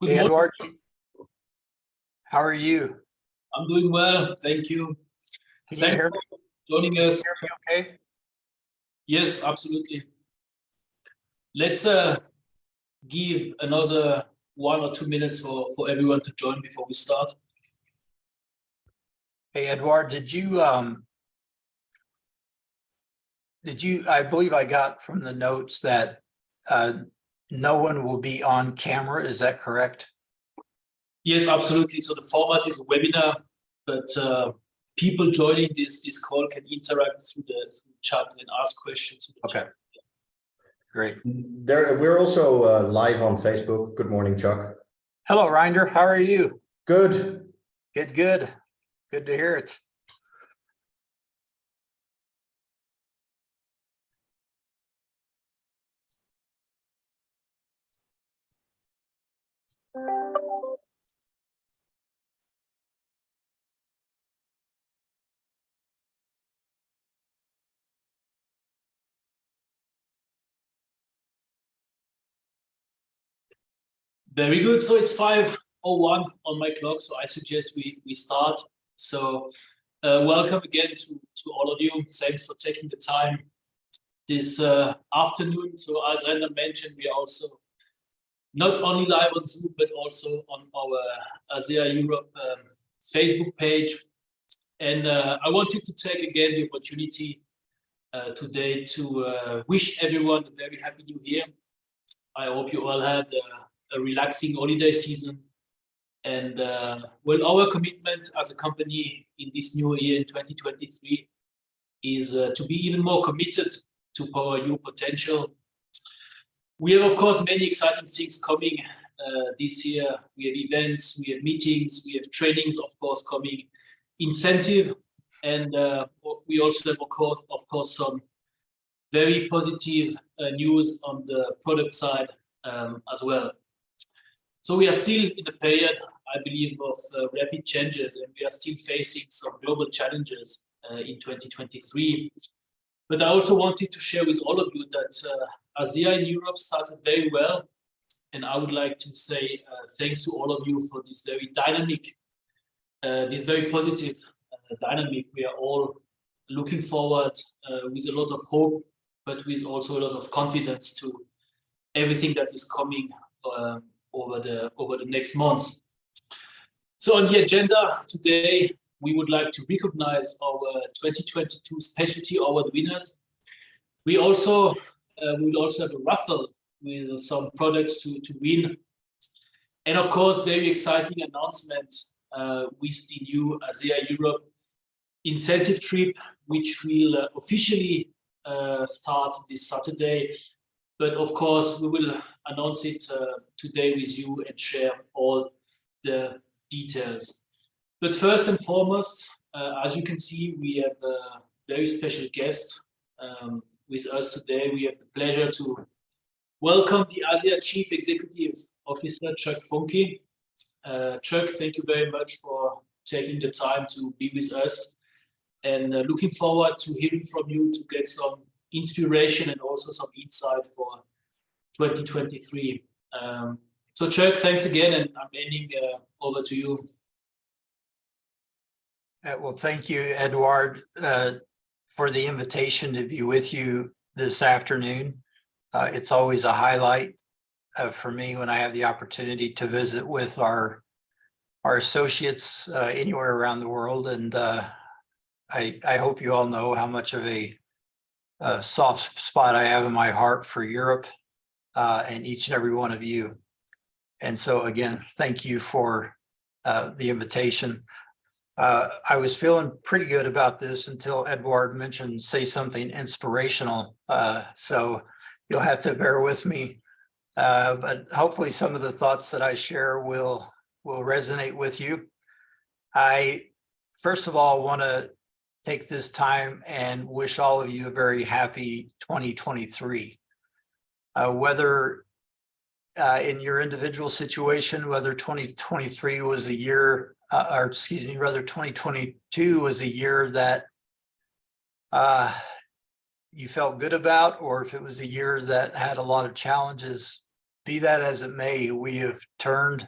Good Hey, morning. Edward, how are you? I'm doing well. Thank you. Can you Thanks hear for me? joining Can you us. hear me okay? Yes, absolutely. Let's give another 1 or 2 minutes for everyone to join before we start. Hey, Edward, I believe I got from the notes that no one will be on camera. Is that correct? Yes, absolutely. So the format is a webinar, but people joining this call can interact through the chat and ask questions. Okay, great. We're also live on Facebook. Good morning, Chuck. Hello, Reinder. How are you? Good. Good. Good to hear it. Very good. So it's 5:01 on my clock, so I suggest we start. So welcome again to all of you. Thanks for taking the time this afternoon. So as Renda mentioned, we are also not only live on Zoom, but also on our ASEA Europe Facebook page. And I wanted to take again the opportunity today to wish everyone a very happy new year. I hope you all had a relaxing holiday season. And well, our commitment as a company in this new year in 2023 is to be even more committed to power your potential. We have, of course, many exciting things coming this year. We have events, we have meetings, we have trainings, of course, coming, incentive, and we also have, of course, some very positive news on the product side as well. So we are still in a period, I believe, of rapid changes, and we are still facing some global challenges in 2023. But I also wanted to share with all of you that ASEA in Europe started very well, and I would like to say thanks to all of you for this very dynamic, this very positive dynamic. We are all looking forward with a lot of hope, but with also a lot of confidence to everything that is coming over the next months. So on the agenda today, we would like to recognize our 2022 Specialty Award winners. We will also have a raffle with some products to win. And of course, very exciting announcement with the new ASEA Europe incentive trip, which will officially start this Saturday. But of course, we will announce it today with you and share all the details. But first and foremost, as you can see, we have a very special guest with us today. We have the pleasure to welcome the ASEA Chief Executive Officer, Chuck Funke. Chuck, thank you very much for taking the time to be with us, and looking forward to hearing from you to get some inspiration and also some insight for 2023. So Chuck, thanks again, and I'm handing over to you. Well, thank you, Edward, for the invitation to be with you this afternoon. It's always a highlight for me when I have the opportunity to visit with our associates anywhere around the world, and I hope you all know how much of a soft spot I have in my heart for Europe and each and every one of you. And so again, thank you for the invitation. I was feeling pretty good about this until Edward mentioned say something inspirational. So you'll have to bear with me. But hopefully some of the thoughts that I share will resonate with you. I, first of all, want to take this time and wish all of you a very happy 2023. Whether in your individual situation, whether 2023 was a year, or excuse me, rather 2022 was a year that you felt good about, or if it was a year that had a lot of challenges, be that as it may, we have turned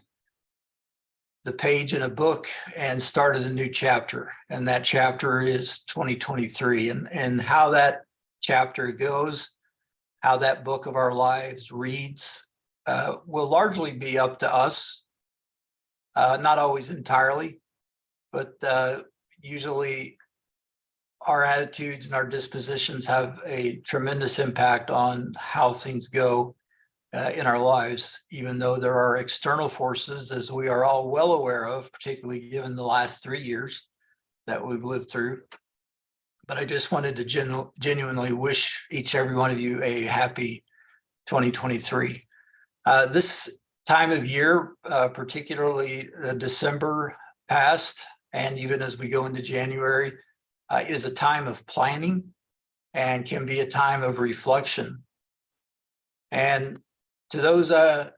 the page in a book and started a new chapter. And that chapter is 2023. And how that chapter goes, how that book of our lives reads, will largely be up to us. Not always entirely, but usually our attitudes and our dispositions have a tremendous impact on how things go in our lives, even though there are external forces, as we are all well aware of, particularly given the last 3 years that we've lived through. But I just wanted to genuinely wish each and every one of you a happy 2023. This time of year, particularly December past, and even as we go into January, is a time of planning and can be a time of reflection. And to those of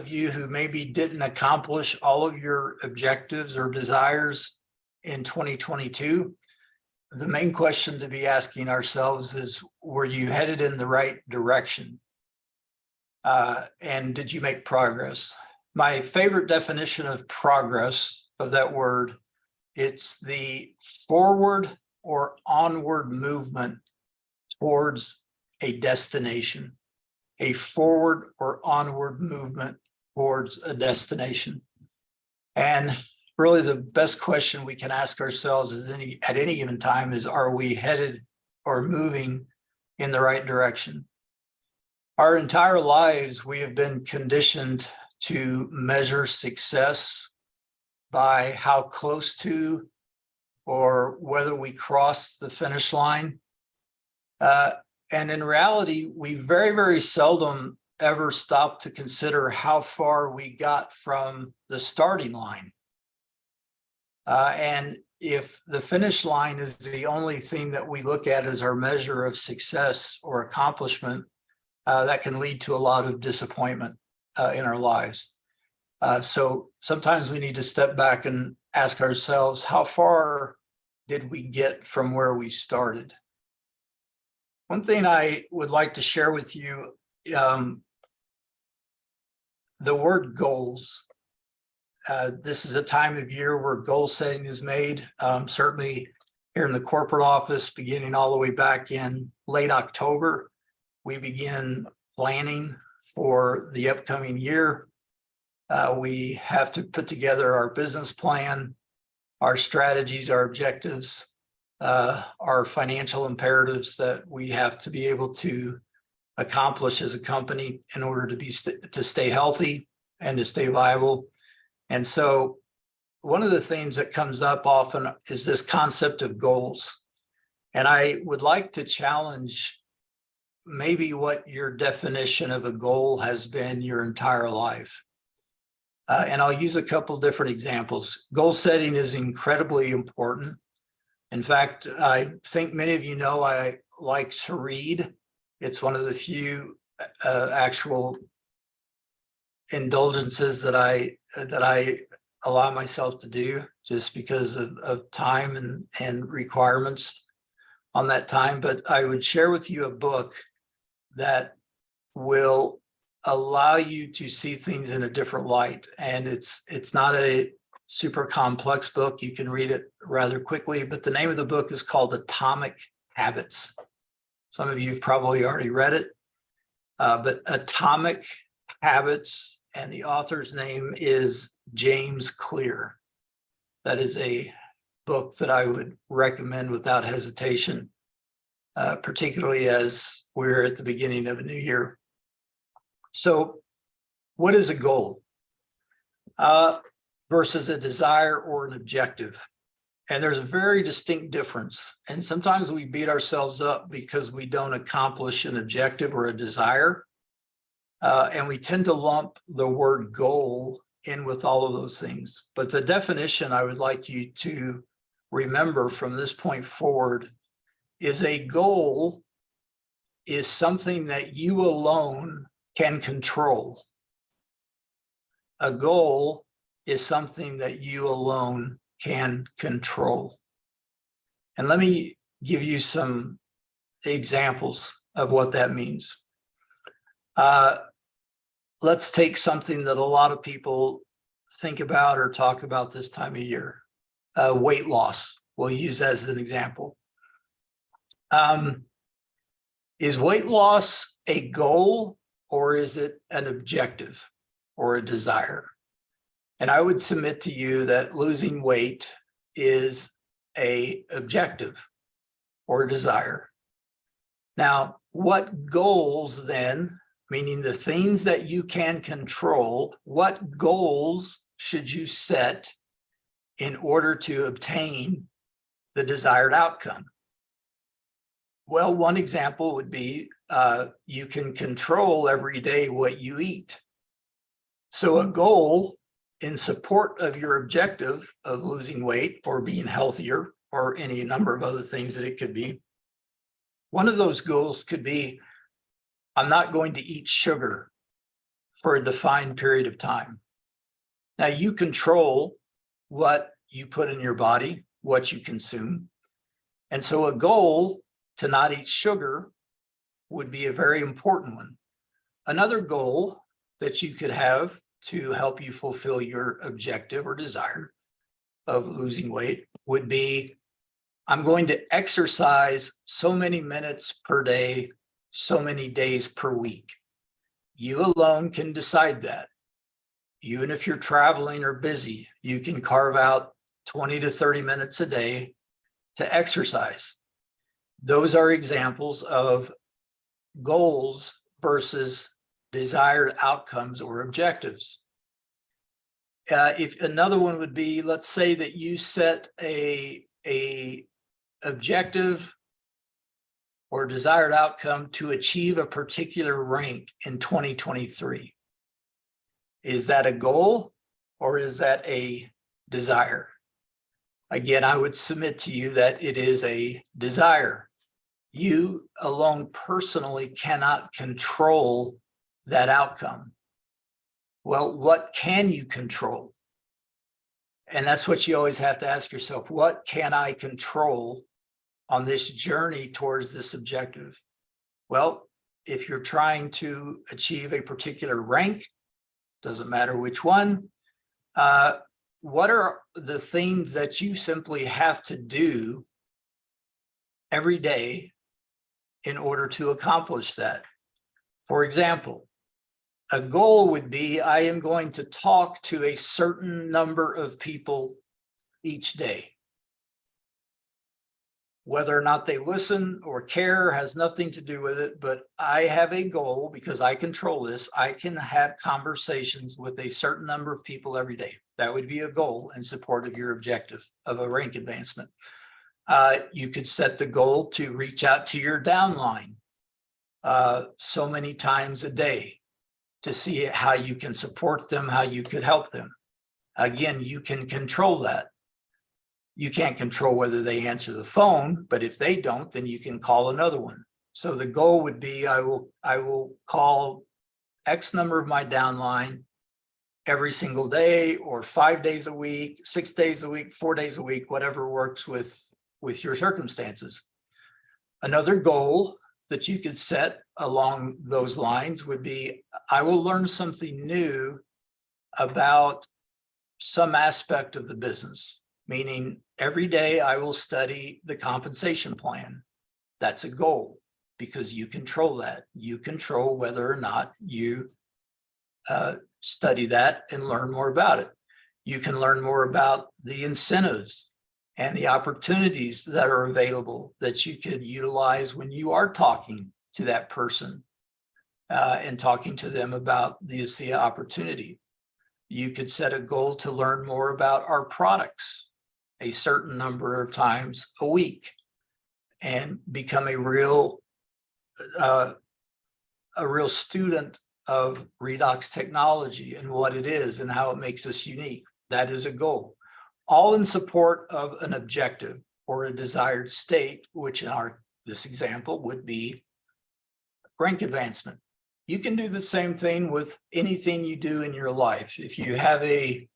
you who maybe didn't accomplish all of your objectives or desires in 2022, the main question to be asking ourselves is, were you headed in the right direction? And did you make progress? My favorite definition of progress, of that word, it's the forward or onward movement towards a destination. A forward or onward movement towards a destination. And really the best question we can ask ourselves is at any given time is, are we headed or moving in the right direction? Our entire lives, we have been conditioned to measure success by how close to or whether we cross the finish line. And in reality, we very, very seldom ever stop to consider how far we got from the starting line. And if the finish line is the only thing that we look at as our measure of success or accomplishment, that can lead to a lot of disappointment in our lives. So sometimes we need to step back and ask ourselves, how far did we get from where we started? One thing I would like to share with you, the word goals. This is a time of year where goal setting is made. Certainly here in the corporate office, beginning all the way back in late October, we begin planning for the upcoming year. We have to put together our business plan, our strategies, our objectives, our financial imperatives that we have to be able to accomplish as a company in order to stay healthy and to stay viable. And so one of the things that comes up often is this concept of goals. And I would like to challenge maybe what your definition of a goal has been your entire life. And I'll use a couple different examples. Goal setting is incredibly important. In fact, I think many of you know I like to read. It's one of the few actual indulgences that I allow myself to do, just because of time and requirements on that time. But I would share with you a book that will allow you to see things in a different light. And it's not a super complex book. You can read it rather quickly, but the name of the book is called Atomic Habits. Some of you have probably already read it, but Atomic Habits, and the author's name is James Clear. That is a book that I would recommend without hesitation, particularly as we're at the beginning of a new year. So what is a goal versus a desire or an objective? And there's a very distinct difference. And sometimes we beat ourselves up because we don't accomplish an objective or a desire. And we tend to lump the word goal in with all of those things. But the definition I would like you to remember from this point forward is a goal is something that you alone can control. A goal is something that you alone can control. And let me give you some examples of what that means. let's take something that a lot of people think about or talk about this time of year, weight loss. We'll use that as an example. Is weight loss a goal, or is it an objective or a desire? And I would submit to you that losing weight is an objective or a desire. Now, what goals then, meaning the things that you can control, what goals should you set in order to obtain the desired outcome? Well, one example would be you can control every day what you eat. So a goal in support of your objective of losing weight or being healthier or any number of other things that it could be, one of those goals could be, I'm not going to eat sugar for a defined period of time. Now, you control what you put in your body, what you consume. And so a goal to not eat sugar would be a very important one. Another goal that you could have to help you fulfill your objective or desire of losing weight would be, I'm going to exercise so many minutes per day, so many days per week. You alone can decide that. Even if you're traveling or busy, you can carve out 20 to 30 minutes a day to exercise. Those are examples of goals versus desired outcomes or objectives. If another one would be, let's say that you set a objective or desired outcome to achieve a particular rank in 2023. Is that a goal or is that a desire? Again, I would submit to you that it is a desire. You alone personally cannot control that outcome. Well, what can you control? And that's what you always have to ask yourself. What can I control on this journey towards this objective? Well, if you're trying to achieve a particular rank, doesn't matter which one, what are the things that you simply have to do every day in order to accomplish that? For example, a goal would be, I am going to talk to a certain number of people each day. Whether or not they listen or care has nothing to do with it, but I have a goal because I control this. I can have conversations with a certain number of people every day. That would be a goal in support of your objective of a rank advancement. You could set the goal to reach out to your downline so many times a day to see how you can support them, how you could help them. Again, you can control that. You can't control whether they answer the phone, but if they don't, then you can call another one. So the goal would be, I will call X number of my downline every single day, or 5 days a week, 6 days a week, 4 days a week, whatever works with your circumstances. Another goal that you could set along those lines would be, I will learn something new about some aspect of the business, meaning every day I will study the compensation plan. That's a goal because you control that. You control whether or not you study that and learn more about it. You can learn more about the incentives and the opportunities that are available that you could utilize when you are talking to that person and talking to them about the ASEA opportunity. You could set a goal to learn more about our products a certain number of times a week and become a real student of Redox technology and what it is and how it makes us unique. That is a goal, all in support of an objective or a desired state, which in this example would be rank advancement. You can do the same thing with anything you do in your life. If you have an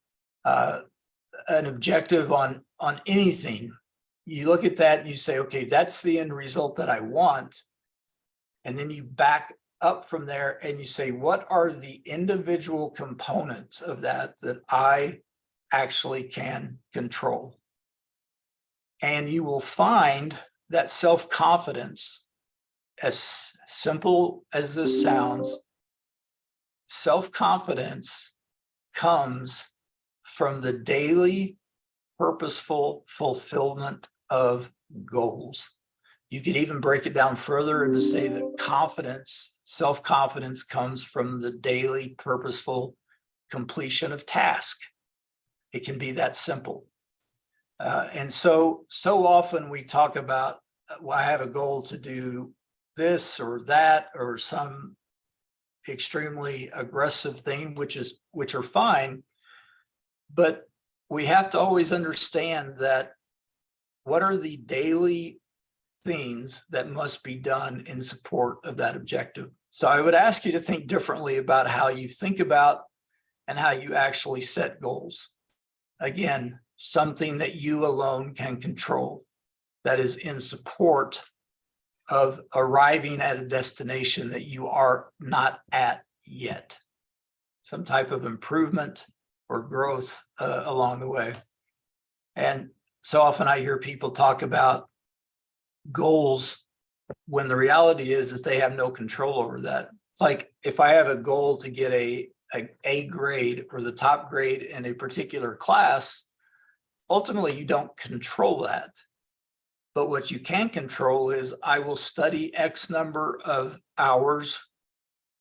objective on anything, you look at that and you say, okay, that's the end result that I want. And then you back up from there and you say, what are the individual components of that I actually can control? And you will find that self-confidence, as simple as this sounds, self-confidence comes from the daily purposeful fulfillment of goals. You could even break it down further and to say that confidence, self-confidence comes from the daily purposeful completion of task. It can be that simple. And so often we talk about, well, I have a goal to do this or that or some extremely aggressive thing, which are fine, but we have to always understand that what are the daily things that must be done in support of that objective. So I would ask you to think differently about how you think about and how you actually set goals. Again, something that you alone can control, that is in support of arriving at a destination that you are not at yet. Some type of improvement or growth along the way. And so often I hear people talk about goals when the reality is they have no control over that. It's like if I have a goal to get a grade or the top grade in a particular class, ultimately you don't control that. But what you can control is I will study X number of hours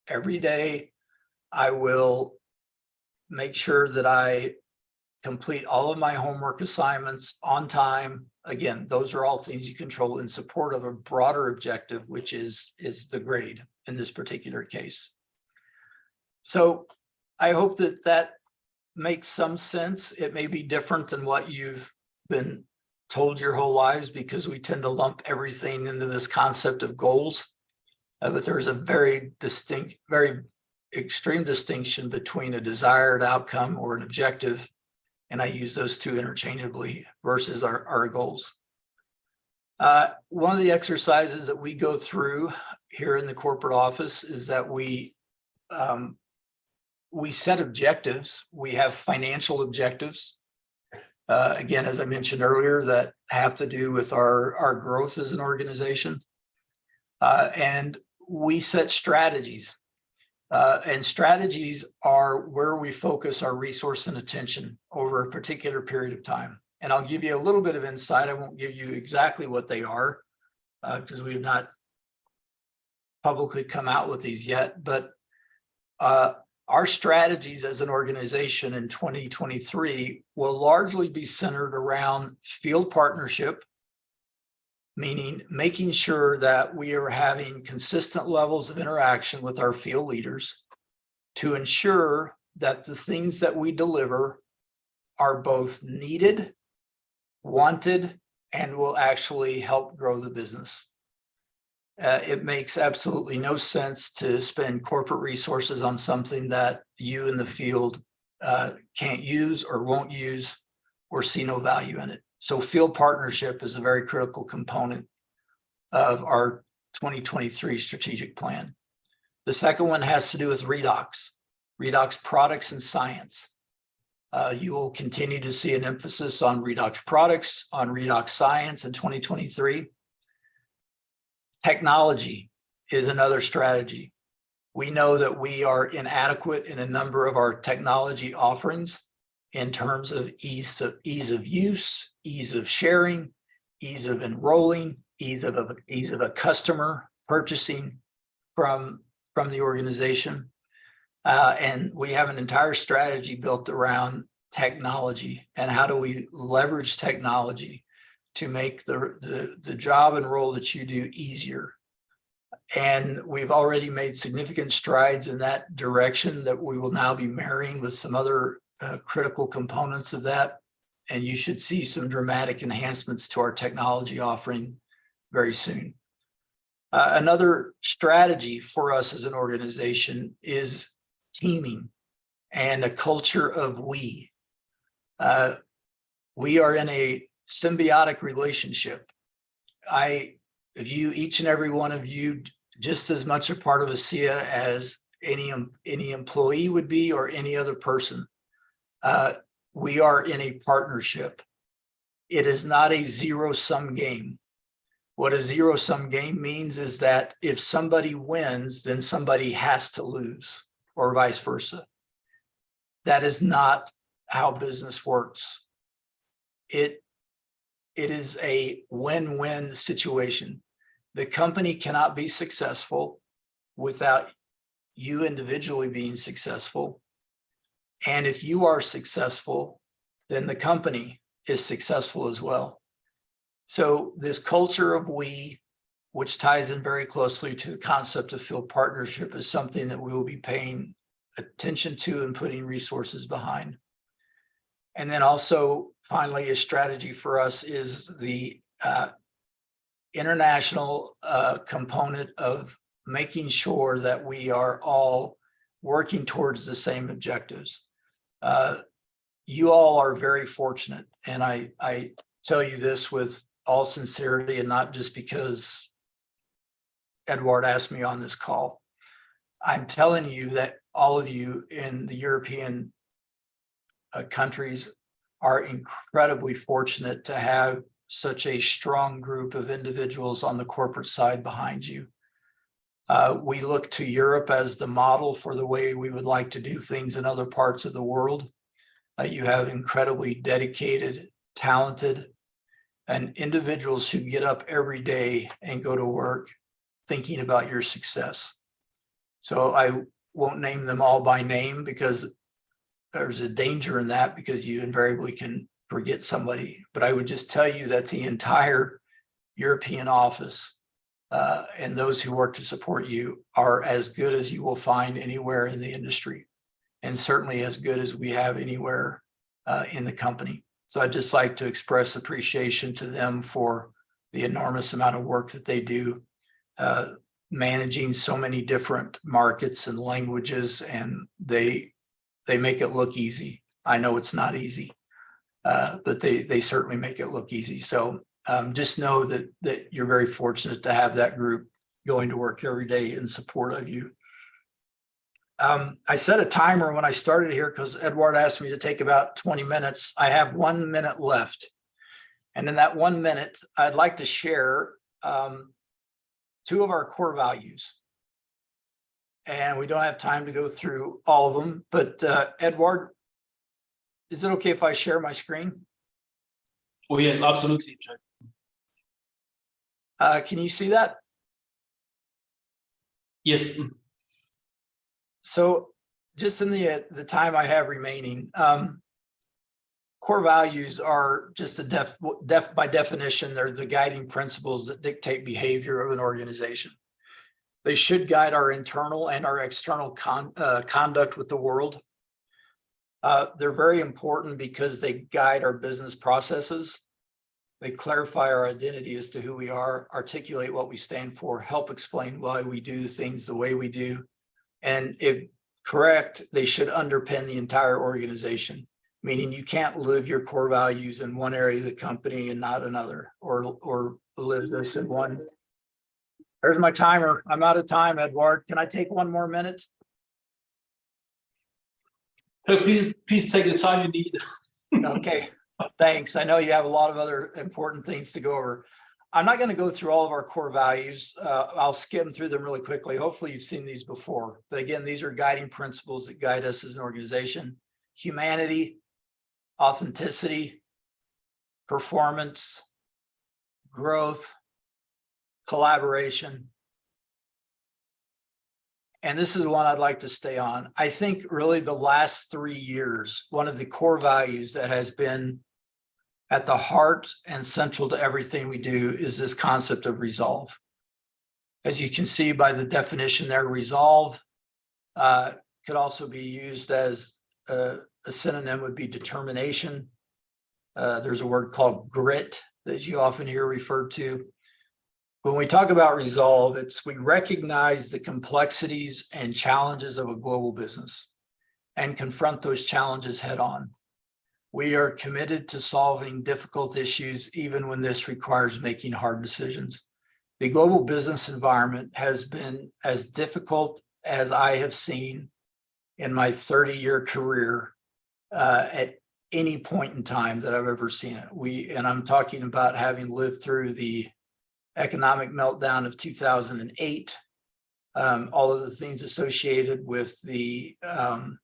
every day. I will make sure that I complete all of my homework assignments on time. Again, those are all things you control in support of a broader objective, which is the grade in this particular case. So I hope that makes some sense. It may be different than what you've been told your whole lives, because we tend to lump everything into this concept of goals. But there's a very distinct, very extreme distinction between a desired outcome or an objective, and I use those two interchangeably, versus our goals. One of the exercises that we go through here in the corporate office is that we set objectives. We have financial objectives. Again, as I mentioned earlier, that have to do with our growth as an organization. And we set strategies. And strategies are where we focus our resource and attention over a particular period of time. And I'll give you a little bit of insight. I won't give you exactly what they are because we have not publicly come out with these yet. But our strategies as an organization in 2023 will largely be centered around field partnership, meaning making sure that we are having consistent levels of interaction with our field leaders to ensure that the things that we deliver are both needed, wanted, and will actually help grow the business. It makes absolutely no sense to spend corporate resources on something that you in the field can't use or won't use or see no value in it. So field partnership is a very critical component of our 2023 strategic plan. The second one has to do with redox products and science. You will continue to see an emphasis on redox products, on redox science in 2023. Technology is another strategy. We know that we are inadequate in a number of our technology offerings in terms of ease of use, ease of sharing, ease of enrolling, ease of a customer purchasing from the organization. And we have an entire strategy built around technology and how do we leverage technology to make the job and role that you do easier. And we've already made significant strides in that direction that we will now be marrying with some other critical components of that. And you should see some dramatic enhancements to our technology offering very soon. Another strategy for us as an organization is teaming and a culture of we. We are in a symbiotic relationship. I view each and every one of you just as much a part of ASEA as any employee would be or any other person. We are in a partnership. It is not a zero-sum game. What a zero-sum game means is that if somebody wins, then somebody has to lose, or vice versa. That is not how business works. It is a win-win situation. The company cannot be successful without you individually being successful. And if you are successful, then the company is successful as well. So this culture of we, which ties in very closely to the concept of field partnership, is something that we will be paying attention to and putting resources behind. And then also, finally, a strategy for us is the international component of making sure that we are all working towards the same objectives. You all are very fortunate, and I tell you this with all sincerity and not just because Edward asked me on this call. I'm telling you that all of you in the European countries are incredibly fortunate to have such a strong group of individuals on the corporate side behind you. We look to Europe as the model for the way we would like to do things in other parts of the world. You have incredibly dedicated, talented, and individuals who get up every day and go to work thinking about your success. So I won't name them all by name because there's a danger in that, because you invariably can forget somebody. But I would just tell you that the entire European office and those who work to support you are as good as you will find anywhere in the industry, and certainly as good as we have anywhere in the company. So I'd just like to express appreciation to them for the enormous amount of work that they do, managing so many different markets and languages, and they make it look easy. I know it's not easy, but they certainly make it look easy. So just know that you're very fortunate to have that group going to work every day in support of you. I set a timer when I started here because Edward asked me to take about 20 minutes. I have 1 minute left. And in that 1 minute, I'd like to share two of our core values. And we don't have time to go through all of them, but Edward, is it okay if I share my screen? Oh, yes, absolutely, Chuck. Can you see that? Yes. So just in the time I have remaining, core values are just by definition, they're the guiding principles that dictate behavior of an organization. They should guide our internal and our external conduct with the world. They're very important because they guide our business processes. They clarify our identity as to who we are, articulate what we stand for, help explain why we do things the way we do. And if correct, they should underpin the entire organization, meaning you can't live your core values in one area of the company and not another, or live this in one. There's my timer. I'm out of time, Edward. Can I take 1 more minute? Please take the time you need. Okay, thanks. I know you have a lot of other important things to go over. I'm not going to go through all of our core values. I'll skim through them really quickly. Hopefully you've seen these before. But again, these are guiding principles that guide us as an organization. Humanity, authenticity, performance, growth, collaboration. And this is one I'd like to stay on. I think really the last 3 years, one of the core values that has been at the heart and central to everything we do is this concept of resolve. As you can see by the definition there, resolve could also be used as a synonym would be determination. There's a word called grit that you often hear referred to. When we talk about resolve, it's we recognize the complexities and challenges of a global business and confront those challenges head on. We are committed to solving difficult issues, even when this requires making hard decisions. The global business environment has been as difficult as I have seen in my 30-year career at any point in time that I've ever seen it. And I'm talking about having lived through the economic meltdown of 2008, all of the things associated with the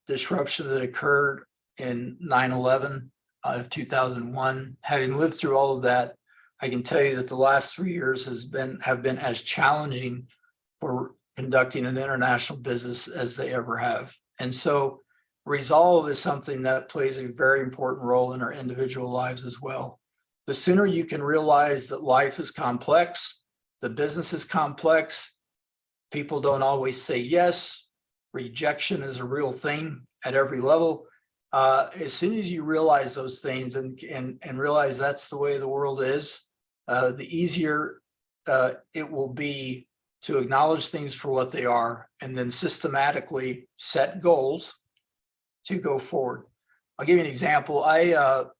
disruption that occurred in 9/11 of 2001. Having lived through all of that, I can tell you that the last 3 years have been as challenging for conducting an international business as they ever have. And so resolve is something that plays a very important role in our individual lives as well. The sooner you can realize that life is complex, the business is complex, people don't always say yes, rejection is a real thing at every level. As soon as you realize those things and realize that's the way the world is, the easier it will be to acknowledge things for what they are and then systematically set goals to go forward. I'll give you an example. I'll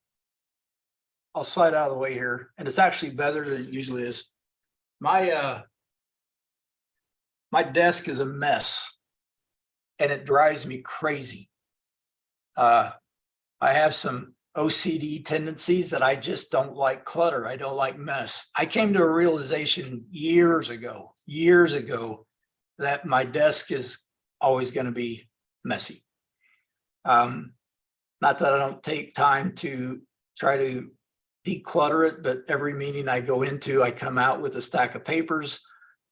slide out of the way here, and it's actually better than it usually is. My desk is a mess, and it drives me crazy. I have some OCD tendencies that I just don't like clutter. I don't like mess. I came to a realization years ago, that my desk is always going to be messy. Not that I don't take time to try to declutter it, but every meeting I go into, I come out with a stack of papers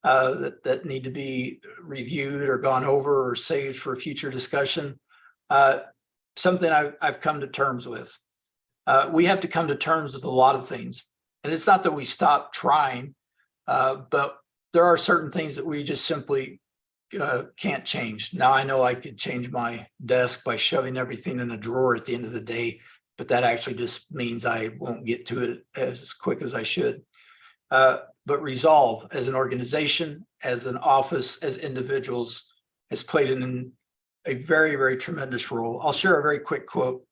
that need to be reviewed or gone over or saved for future discussion. Something I've come to terms with. We have to come to terms with a lot of things. And it's not that we stop trying, but there are certain things that we just simply can't change. Now, I know I could change my desk by shoving everything in a drawer at the end of the day, but that actually just means I won't get to it as quick as I should. But resolve as an organization, as an office, as individuals, has played in a very, very tremendous role. I'll share a very quick quote.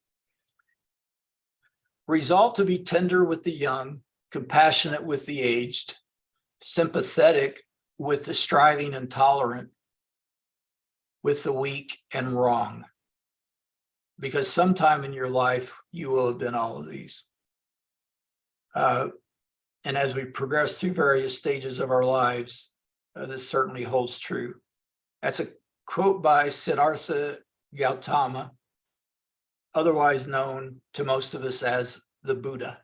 Resolve to be tender with the young, compassionate with the aged, sympathetic with the striving and tolerant, with the weak and wrong. Because sometime in your life, you will have been all of these. And as we progress through various stages of our lives, this certainly holds true. That's a quote by Siddhartha Gautama, otherwise known to most of us as the Buddha.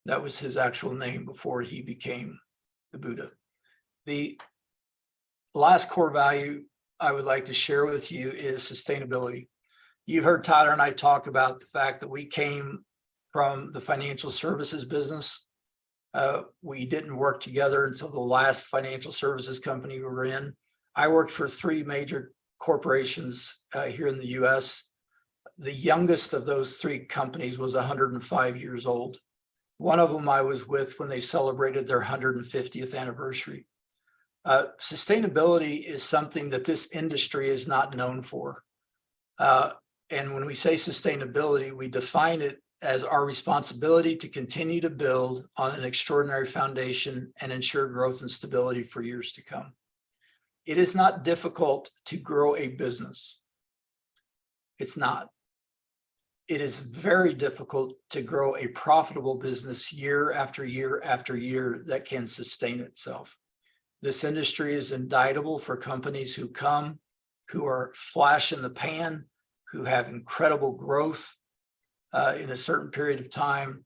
That was his actual name before he became the Buddha. The last core value I would like to share with you is sustainability. You've heard Tyler and I talk about the fact that we came from the financial services business. We didn't work together until the last financial services company we were in. I worked for 3 major corporations here in the US. The youngest of those 3 companies was 105 years old. One of them I was with when they celebrated their 150th anniversary. Sustainability is something that this industry is not known for. And when we say sustainability, we define it as our responsibility to continue to build on an extraordinary foundation and ensure growth and stability for years to come. It is not difficult to grow a business. It's not. It is very difficult to grow a profitable business year after year after year that can sustain itself. This industry is indictable for companies who come, who are flash in the pan, who have incredible growth in a certain period of time.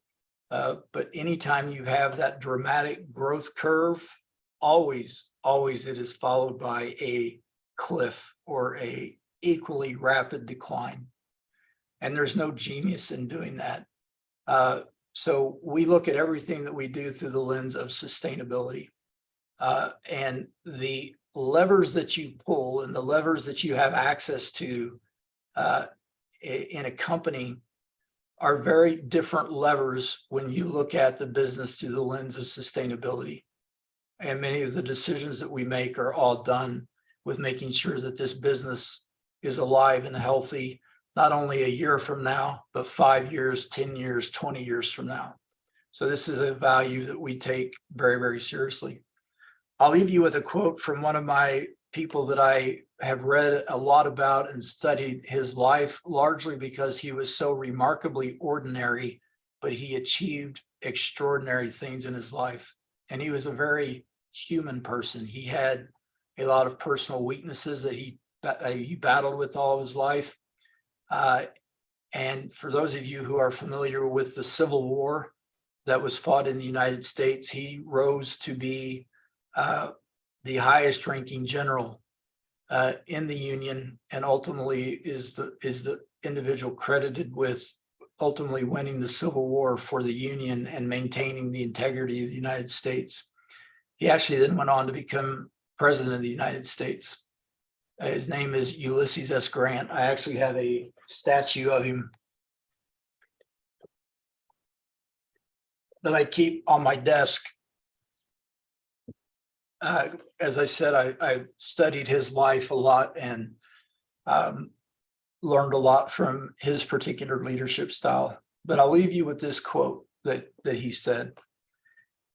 But anytime you have that dramatic growth curve, always it is followed by a cliff or a equally rapid decline. And there's no genius in doing that. So we look at everything that we do through the lens of sustainability. And the levers that you pull and the levers that you have access to in a company are very different levers when you look at the business through the lens of sustainability. And many of the decisions that we make are all done with making sure that this business is alive and healthy, not only a year from now, but 5 years, 10 years, 20 years from now. So this is a value that we take very, very seriously. I'll leave you with a quote from one of my people that I have read a lot about and studied his life, largely because he was so remarkably ordinary, but he achieved extraordinary things in his life. And he was a very human person. He had a lot of personal weaknesses that he battled with all of his life. And for those of you who are familiar with the Civil War that was fought in the United States, he rose to be the highest ranking general in the Union, and ultimately is the individual credited with ultimately winning the Civil War for the Union and maintaining the integrity of the United States. He actually then went on to become president of the United States. His name is Ulysses S. Grant. I actually have a statue of him that I keep on my desk. As I said, I studied his life a lot and learned a lot from his particular leadership style. But I'll leave you with this quote that he said.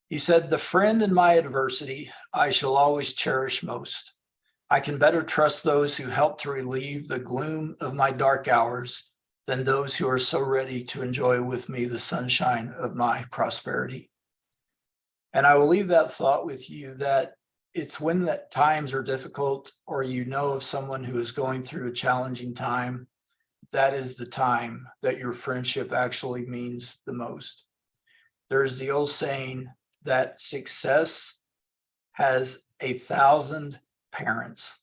He said, "The friend in my adversity I shall always cherish most. I can better trust those who help to relieve the gloom of my dark hours than those who are so ready to enjoy with me the sunshine of my prosperity." And I will leave that thought with you, that it's when that times are difficult, or you know of someone who is going through a challenging time, that is the time that your friendship actually means the most. There's the old saying that success has 1,000 parents,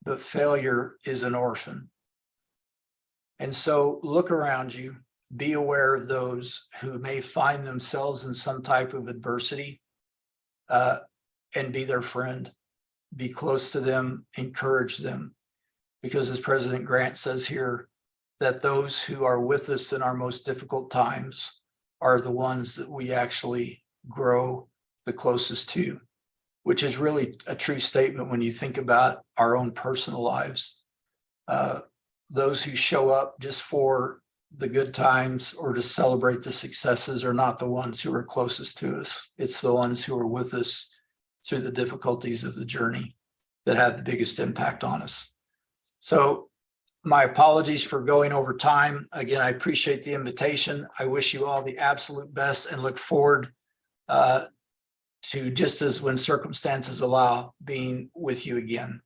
but failure is an orphan. And so look around you, be aware of those who may find themselves in some type of adversity, and be their friend. Be close to them, encourage them, because as President Grant says here, that those who are with us in our most difficult times are the ones that we actually grow the closest to, which is really a true statement when you think about our own personal lives. Those who show up just for the good times or to celebrate the successes are not the ones who are closest to us. It's the ones who are with us through the difficulties of the journey that have the biggest impact on us. So my apologies for going over time. Again, I appreciate the invitation. I wish you all the absolute best and look forward to, just as when circumstances allow, being with you again.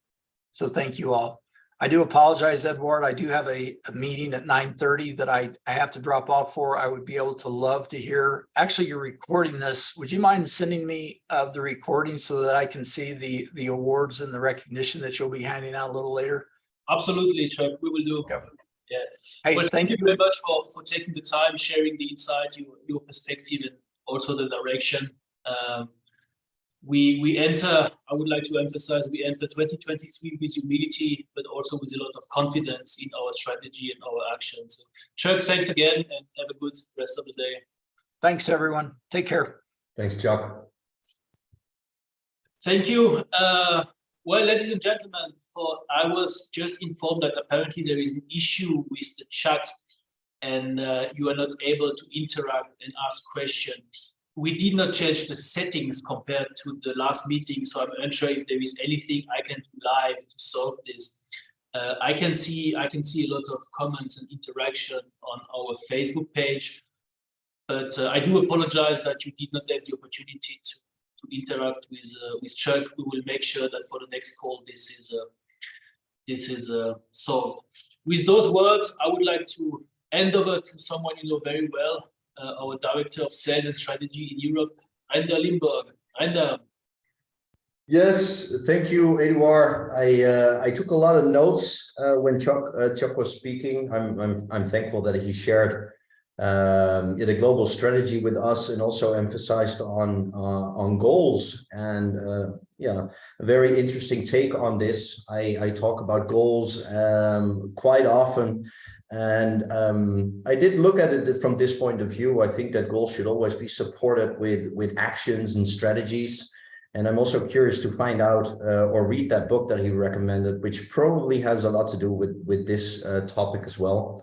So thank you all. I do apologize, Edward. I do have a meeting at 9:30 that I have to drop off for. I would be able to love to hear. Actually, you're recording this. Would you mind sending me the recording so that I can see the awards and the recognition that you'll be handing out a little later? Absolutely, Chuck. We will do. Okay. Yeah. Hey, Well, thank you very much for taking the time, sharing the insight, your perspective, and also the direction. We enter, I would like to emphasize, we enter 2023 with humility, but also with a lot of confidence in our strategy and our actions. So, Chuck, thanks again, and have a good rest of the day. Thanks, everyone. Take care. Thanks, Chuck. Thank you. Well, ladies and gentlemen, I was just informed that apparently there is an issue with the chat, and you are not able to interact and ask questions. We did not change the settings compared to the last meeting, so I'm unsure if there is anything I can do live to solve this. I can see a lot of comments and interaction on our Facebook page, but I do apologize that you did not have the opportunity to interact with Chuck. We will make sure that for the next call this is solved. With those words, I would like to hand over to someone you know very well, our Director of Sales and Strategy in Europe, Rainer Limburg. Rainer. Yes, thank you, Eduard. I took a lot of notes when Chuck was speaking. I'm thankful that he shared the global strategy with us and also emphasized on goals, and yeah, a very interesting take on this. I talk about goals quite often. And I did look at it from this point of view. I think that goals should always be supported with actions and strategies. And I'm also curious to find out or read that book that he recommended, which probably has a lot to do with this topic as well.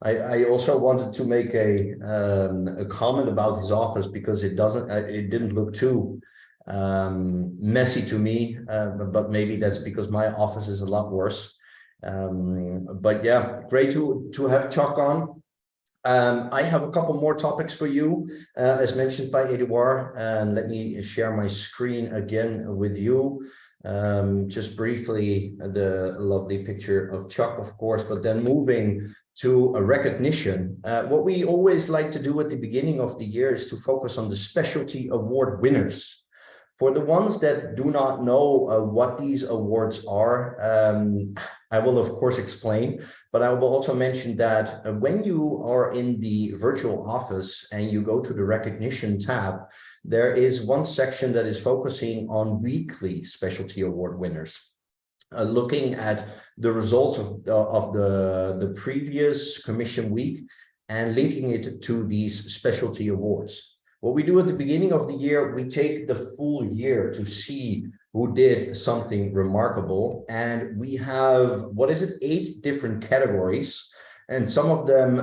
I also wanted to make a comment about his office, because it didn't look too messy to me, but maybe that's because my office is a lot worse. But yeah, great to have Chuck on. I have a couple more topics for you, as mentioned by Edouard, and let me share my screen again with you. Just briefly, the lovely picture of Chuck, of course, but then moving to a recognition. What we always like to do at the beginning of the year is to focus on the specialty award winners. For the ones that do not know what these awards are, I will of course explain, but I will also mention that when you are in the virtual office and you go to the recognition tab, there is one section that is focusing on weekly specialty award winners, looking at the results of the previous commission week and linking it to these specialty awards. What we do at the beginning of the year, we take the full year to see who did something remarkable. And we have, 8 different categories. And some of them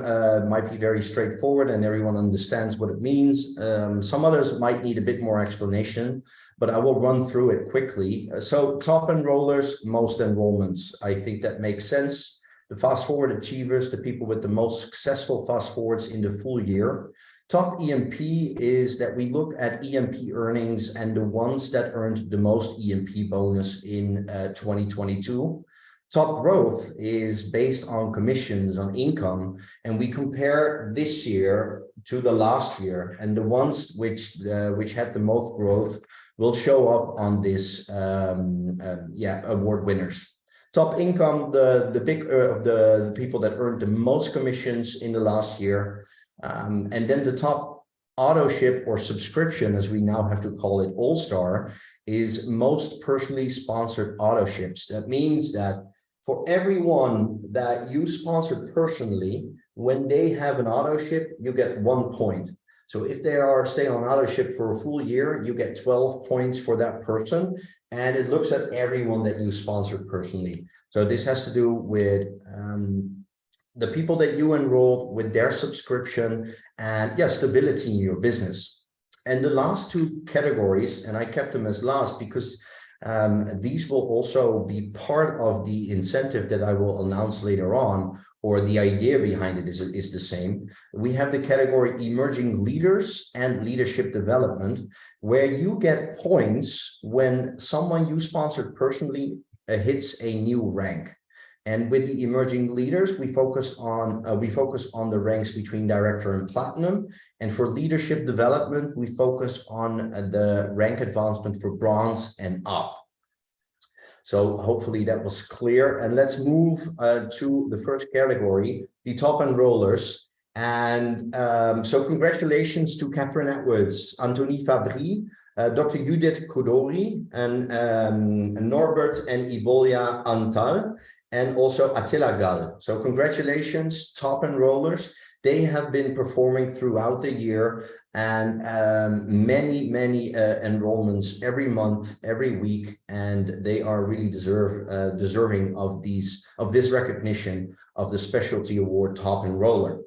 might be very straightforward and everyone understands what it means. Some others might need a bit more explanation, but I will run through it quickly. So top enrollers, most enrollments. I think that makes sense. The fast forward achievers, the people with the most successful fast forwards in the full year. Top EMP is that we look at EMP earnings and the ones that earned the most EMP bonus in 2022. Top growth is based on commissions, on income, and we compare this year to the last year, and the ones which had the most growth will show up on this award winners. Top income, the big of the people that earned the most commissions in the last year. And then the top AUTOSHIP or subscription, as we now have to call it, All-Star, is most personally sponsored AUTOSHIPs. That means that for everyone that you sponsored personally, when they have an AUTOSHIP, you get 1 point. So if they are staying on AUTOSHIP for a full year, you get 12 points for that person. And it looks at everyone that you sponsored personally. So this has to do with the people that you enrolled, with their subscription, and stability in your business. And the last 2 categories, and I kept them as last because these will also be part of the incentive that I will announce later on, or the idea behind it is the same. We have the category emerging leaders and leadership development, where you get points when someone you sponsored personally hits a new rank. And with the emerging leaders, we focus on the ranks between director and platinum. And for leadership development, we focus on the rank advancement for bronze and up. So hopefully that was clear. And let's move to the first category, the top enrollers. And so congratulations to Catherine Edwards, Anthony Fabry, Dr. Judith Kodori, and Norbert and Ibolia Antal, and also Attila Gal. So congratulations, top enrollers. They have been performing throughout the year, and many enrollments every month, every week, and they are really deserving of this recognition of the Specialty Award Top Enroller.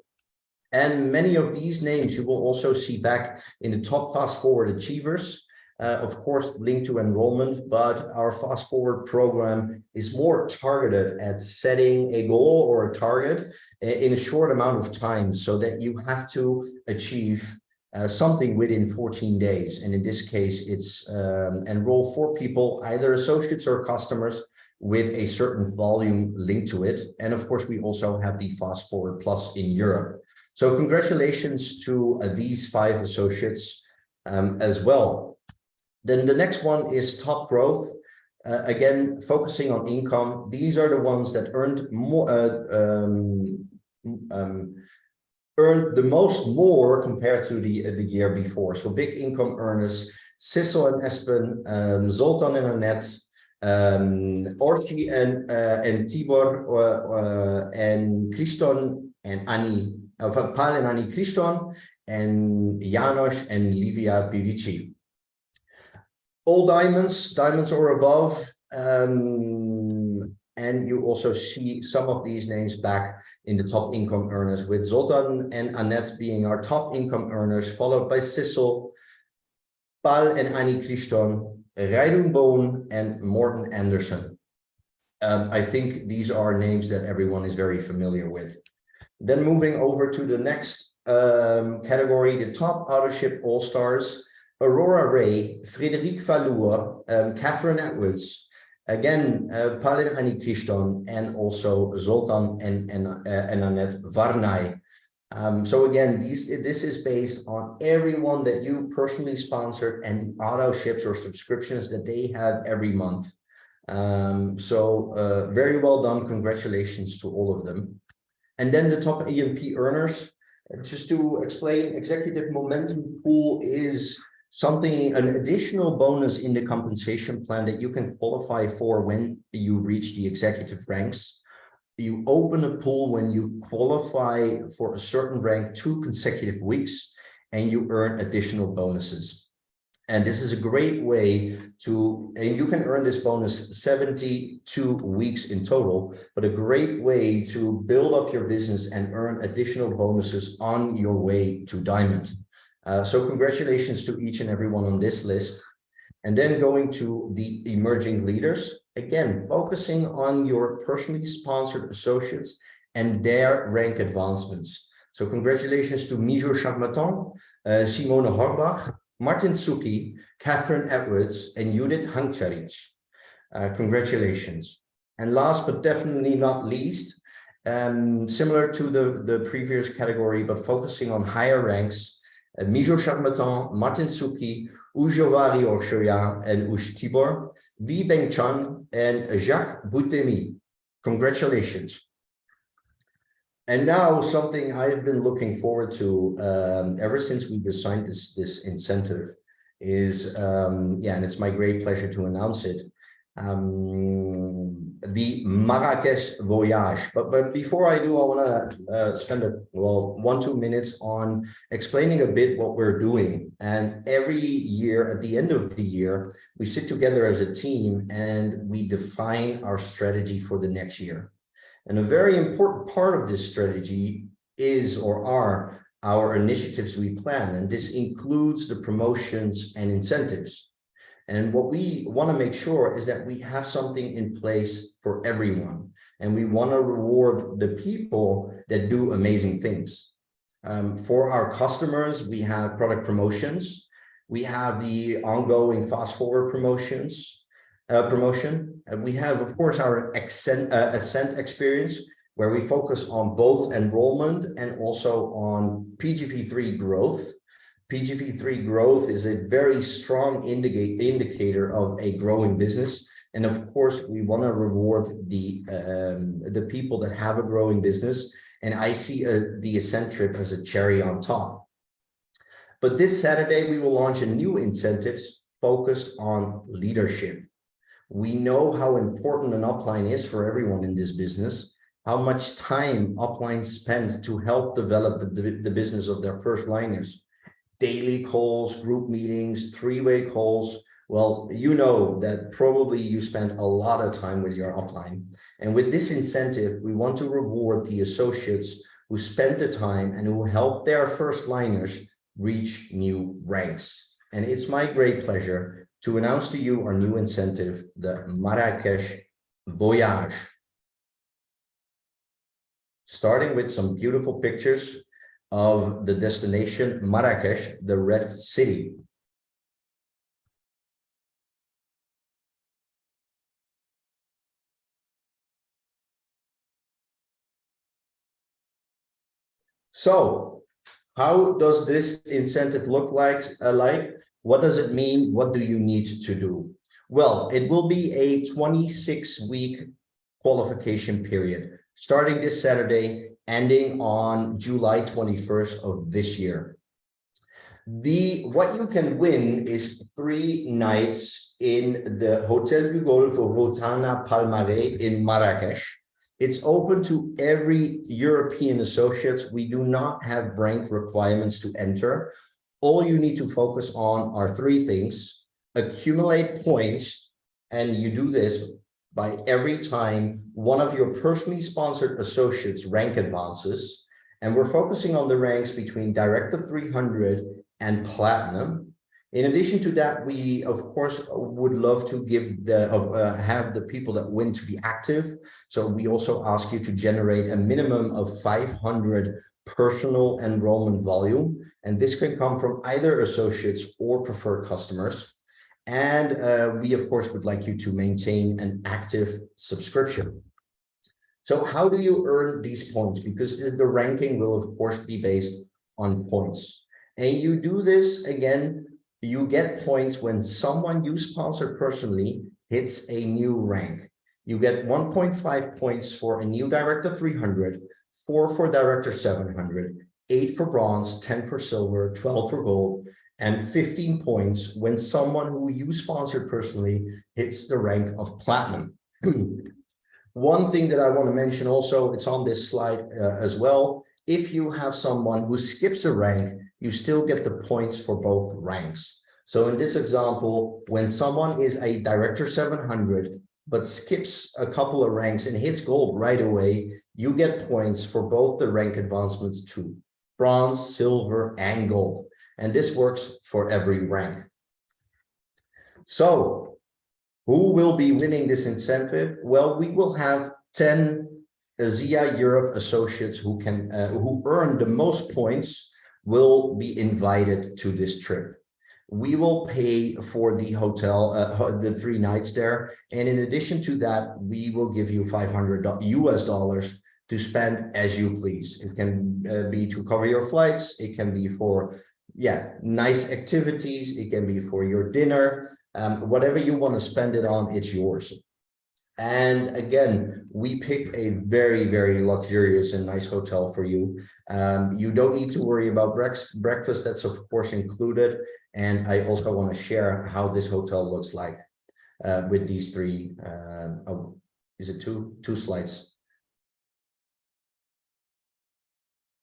And many of these names you will also see back in the top fast forward achievers. Of course, linked to enrollment, but our fast forward program is more targeted at setting a goal or a target in a short amount of time, so that you have to achieve something within 14 days. And in this case, it's enroll 4 people, either associates or customers, with a certain volume linked to it. And of course, we also have the Fast Forward Plus in Europe. So congratulations to these 5 associates as well. Then the next one is top growth. Again, focusing on income. These are the ones that earned the most more compared to the year before. So big income earners: Sissel and Espen, Zoltan and Annette, Orchi and Tibor, and Kriston and Annie, Paul and Annie Kriston, and Janos and Livia Pirici. All diamonds or above, and you also see some of these names back in the top income earners, with Zoltan and Annette being our top income earners, followed by Sissel, Paul and Annie Christon, Reidun Boon, and Morten Anderson. I think these are names that everyone is very familiar with. Then moving over to the next category, the top AUTOSHIP All-Stars, Aurora Ray, Frédéric Valour, Catherine Edwards, again, Paul and Annie Christon, and also Zoltan and Annette Varnay. So again, this is based on everyone that you personally sponsored and the AUTOSHIPs or subscriptions that they have every month. Very well done. Congratulations to all of them. And then the top EMP earners, just to explain, Executive Momentum Pool is something, an additional bonus in the compensation plan that you can qualify for when you reach the executive ranks. You open a pool when you qualify for a certain rank 2 consecutive weeks, and you earn additional bonuses. And this is a great way to, and you can earn this bonus 72 weeks in total, but a great way to build up your business and earn additional bonuses on your way to Diamond. So congratulations to each and everyone on this list. And then going to the emerging leaders, again, focusing on your personally sponsored associates and their rank advancements. So congratulations to Mijo Chagmaton, Simone Horbach, Martin Suki, Catherine Edwards, and Judith Hankcharic. Congratulations. And last but definitely not least, similar to the previous category, but focusing on higher ranks, Mijo Chagmaton, Martin Suki, Ujovari Orshoya, and Ush Tibor, Vi Beng Chan, and Jacques Boutemi. Congratulations. And now something I've been looking forward to ever since we designed this incentive is, and it's my great pleasure to announce it, the Marrakesh Voyage. But before I do, I want to spend 1-2 minutes on explaining a bit what we're doing. And every year, at the end of the year, we sit together as a team and we define our strategy for the next year. And a very important part of this strategy is or are our initiatives we plan. And this includes the promotions and incentives. And what we want to make sure is that we have something in place for everyone. And we want to reward the people that do amazing things. For our customers, we have product promotions. We have the ongoing fast forward promotion. We have, of course, our Ascent experience, where we focus on both enrollment and also on PGV3 growth. PGV3 growth is a very strong indicator of a growing business. And of course, we want to reward the people that have a growing business. And I see the Ascent trip as a cherry on top. But this Saturday, we will launch a new incentives focused on leadership. We know how important an upline is for everyone in this business, how much time uplines spend to help develop the business of their first liners. Daily calls, group meetings, 3-way calls. Well, you know that probably you spend a lot of time with your upline. And with this incentive, we want to reward the associates who spend the time and who help their first liners reach new ranks. And it's my great pleasure to announce to you our new incentive, the Marrakesh Voyage. Starting with some beautiful pictures of the destination Marrakesh, the Red City. So, how does this incentive look like? What does it mean? What do you need to do? Well, it will be a 26-week qualification period, starting this Saturday, ending on July 21st of this year. What you can win is 3 nights in the Hotel du Golfe Rotana Palmaret in Marrakesh. It's open to every European associates. We do not have rank requirements to enter. All you need to focus on are 3 things: accumulate points, and you do this by every time one of your personally sponsored associates rank advances. And we're focusing on the ranks between Director 300 and Platinum. In addition to that, we of course would love to give have the people that win to be active. So we also ask you to generate a minimum of 500 personal enrollment volume, and this can come from either associates or preferred customers. And we of course would like you to maintain an active subscription. So how do you earn these points? Because the ranking will of course be based on points, and you do this again. You get points when someone you sponsor personally hits a new rank. You get 1.5 points for a new Director 300, 4 for Director 700, 8 for bronze, 10 for silver, 12 for gold, and 15 points when someone who you sponsored personally hits the rank of platinum. One thing that I want to mention also, it's on this slide as well. If you have someone who skips a rank, you still get the points for both ranks. So in this example, when someone is a Director 700, but skips a couple of ranks and hits gold right away, you get points for both the rank advancements to bronze, silver, and gold. And this works for every rank. So who will be winning this incentive? Well, we will have 10 ASEA Europe associates who earn the most points will be invited to this trip. We will pay for the hotel, the 3 nights there. And in addition to that, we will give you $500 US to spend as you please. It can be to cover your flights. It can be for, nice activities. It can be for your dinner. Whatever you want to spend it on, it's yours. And again, we picked a very, very luxurious and nice hotel for you. You don't need to worry about breakfast. That's of course included. And I also want to share how this hotel looks like with these 3. Is it two slides?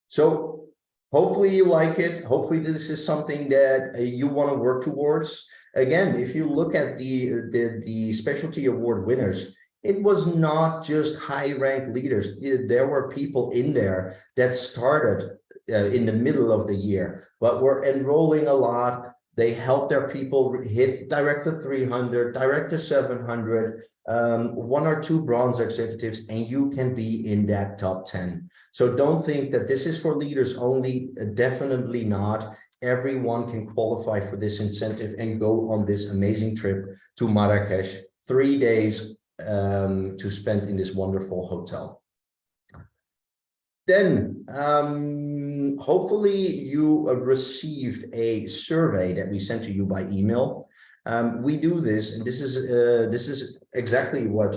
So hopefully you like it. Hopefully this is something that you want to work towards. Again, if you look at the specialty award winners, it was not just high-ranked leaders. There were people in there that started in the middle of the year, but were enrolling a lot. They helped their people hit Director 300, Director 700, 1 or 2 bronze executives, and you can be in that top 10. So don't think that this is for leaders only. Definitely not. Everyone can qualify for this incentive and go on this amazing trip to Marrakesh, 3 days to spend in this wonderful hotel. Then hopefully you received a survey that we sent to you by email. We do this, and this is exactly what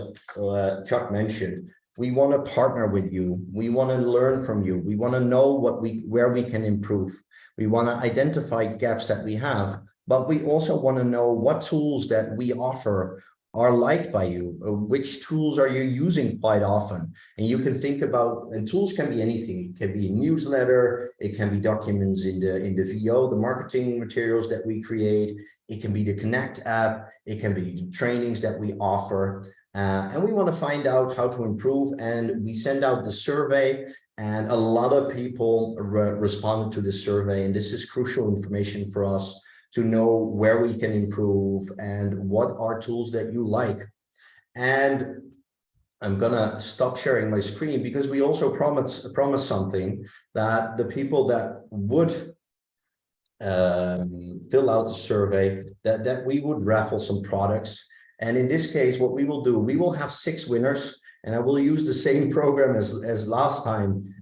Chuck mentioned. We want to partner with you. We want to learn from you. We want to know where we can improve. We want to identify gaps that we have, but we also want to know what tools that we offer are liked by you. Which tools are you using quite often? And you can think about, and tools can be anything. It can be a newsletter. It can be documents in the VO, the marketing materials that we create. It can be the Connect app. It can be trainings that we offer. And we want to find out how to improve. And we send out the survey, and a lot of people responded to the survey. And this is crucial information for us to know where we can improve and what are tools that you like. And I'm gonna stop sharing my screen because we also promise something, that the people that would fill out the survey, that we would raffle some products. And in this case, what we will do, we will have 6 winners, and I will use the same program as last time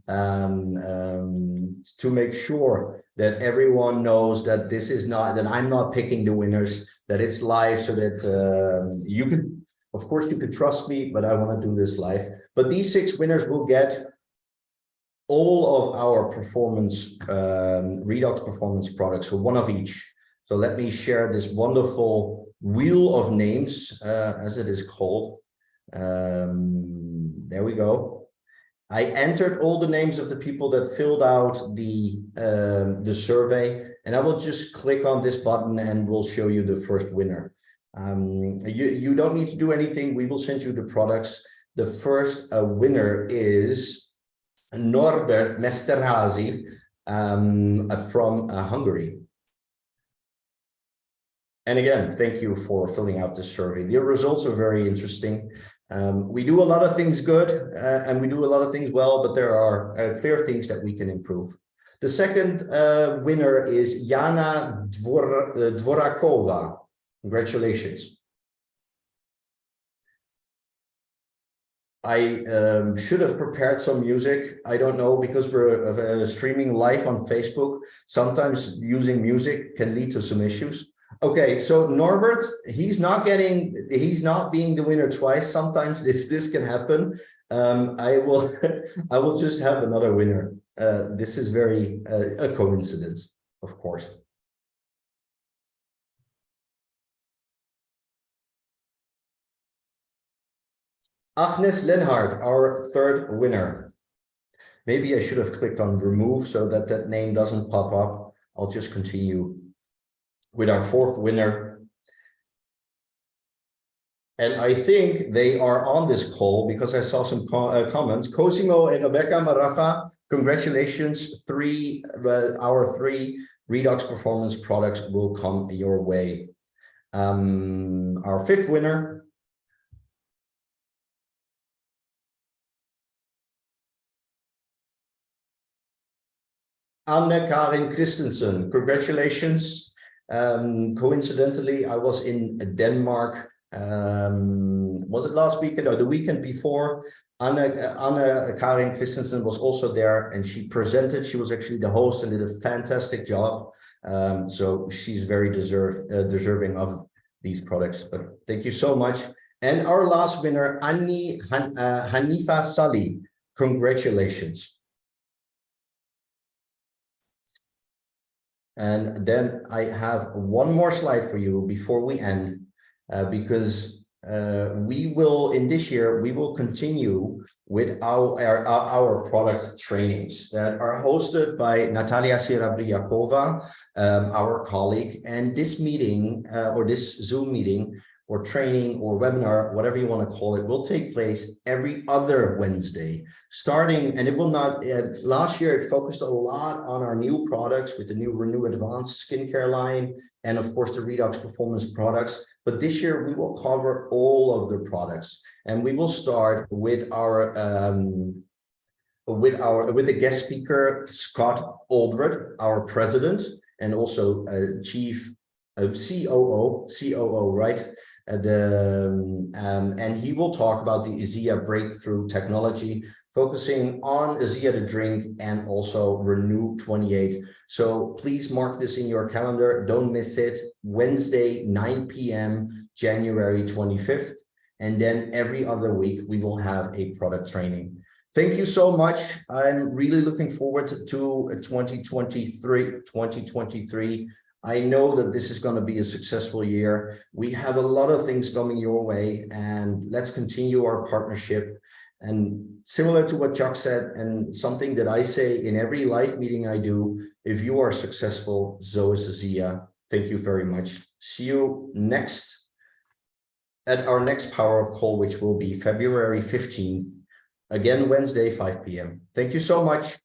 to make sure that everyone knows that this is not, that I'm not picking the winners, that it's live, so that you can, of course you could trust me, but I want to do this live. But these 6 winners will get all of our performance, Redox performance products, so 1 of each. So let me share this wonderful wheel of names, as it is called. There we go. I entered all the names of the people that filled out the survey, and I will just click on this button and we'll show you the first winner. You don't need to do anything. We will send you the products. The first winner is Norbert Mesterhazy from Hungary. And again, thank you for filling out this survey. The results are very interesting. We do a lot of things good and we do a lot of things well, but there are clear things that we can improve. The second winner is Jana Dvorakova. Congratulations. I should have prepared some music. I don't know, because we're streaming live on Facebook. Sometimes using music can lead to some issues. Okay, so Norbert, he's not being the winner twice. Sometimes this can happen. I will just have another winner. This is very a coincidence, of course. Agnes Lenhard, our third winner. Maybe I should have clicked on remove so that that name doesn't pop up. I'll just continue with our fourth winner. And I think they are on this call because I saw some comments. Cosimo and Rebecca Marafa, congratulations. Our three Redox Performance products will come your way. Our fifth winner. Anne-Karin Christensen, congratulations. Coincidentally, I was in Denmark. Was it last weekend or the weekend before? Anne-Karin Christensen was also there and she presented. She was actually the host and did a fantastic job. So she's very deserving of these products. But thank you so much. And our last winner, Hanifa Sali, congratulations. And then I have one more slide for you before we end, because we will, in this year, we will continue with our product trainings that are hosted by Natalia Sirabriakova, our colleague. And this meeting or this Zoom meeting or training or webinar, whatever you want to call it, will take place every other Wednesday, starting, and it will not, last year it focused a lot on our new products with the new Renew Advanced skincare line, and of course the Redox Performance products. But this year we will cover all of the products, and we will start with our with the guest speaker, Scott Aldred, our president, and also chief COO, right? And he will talk about the ASEA breakthrough technology, focusing on ASEA the drink and also Renew 28. So please mark this in your calendar. Don't miss it. Wednesday, 9 p.m., January 25th. And then every other week, we will have a product training. Thank you so much. I'm really looking forward to 2023. I know that this is going to be a successful year. We have a lot of things coming your way, and let's continue our partnership. And similar to what Chuck said, and something that I say in every live meeting I do, if you are successful, so is ASEA. Thank you very much. See you at our next Power Up call, which will be February 15th, again, Wednesday, 5 p.m. Thank you so much.